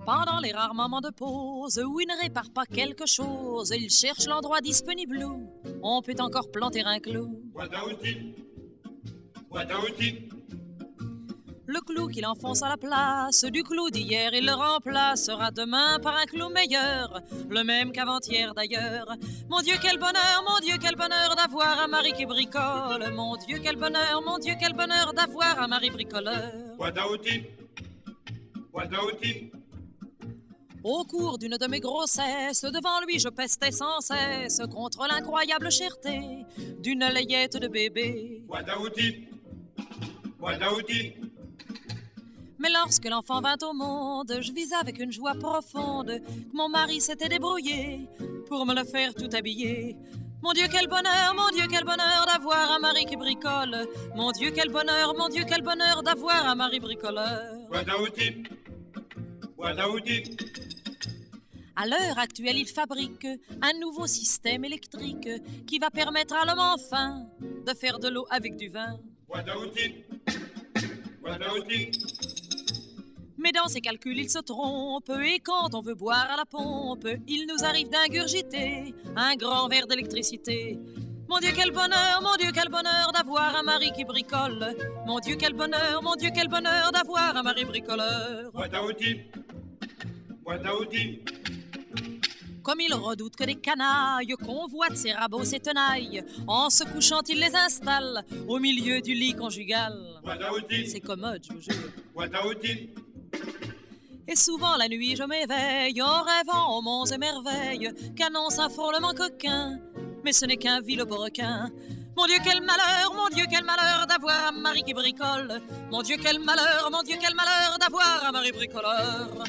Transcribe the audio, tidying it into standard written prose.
Pendant les rares moments de pause où il ne répare pas quelque chose, il cherche l'endroit disponible où on peut encore planter un clou. Le clou qu'il enfonce à la place du clou d'hier, il le remplacera demain par un clou meilleur, le même qu'avant-hier d'ailleurs. Mon Dieu, quel bonheur d'avoir un mari qui bricole. Mon Dieu, quel bonheur d'avoir un mari bricoleur. Au cours d'une de mes grossesses, devant lui je pestais sans cesse contre l'incroyable cherté d'une layette de bébé. Mais lorsque l'enfant vint au monde, je vis avec une joie profonde que mon mari s'était débrouillé pour me le faire tout habiller. Mon Dieu, quel bonheur d'avoir un mari qui bricole. Mon Dieu, quel bonheur d'avoir un mari bricoleur. À l'heure actuelle, il fabrique un nouveau système électrique qui va permettre à l'homme enfin de faire de l'eau avec du vin. Mais dans ses calculs, il se trompe et quand on veut boire à la pompe, il nous arrive d'ingurgiter un grand verre d'électricité. Mon Dieu, quel bonheur d'avoir un mari qui bricole. Mon Dieu, quel bonheur d'avoir un mari bricoleur. Comme il redoute que des canailles convoitent ses rabots, ses tenailles, en se couchant, il les installe au milieu du lit conjugal. C'est commode, je vous jure. Et souvent la nuit je m'éveille en rêvant aux monts et merveilles qu'annonce un frôlement coquin, mais ce n'est qu'un vilain requin. Mon Dieu, quel malheur d'avoir un mari qui bricole. Mon Dieu, quel malheur d'avoir un mari bricoleur.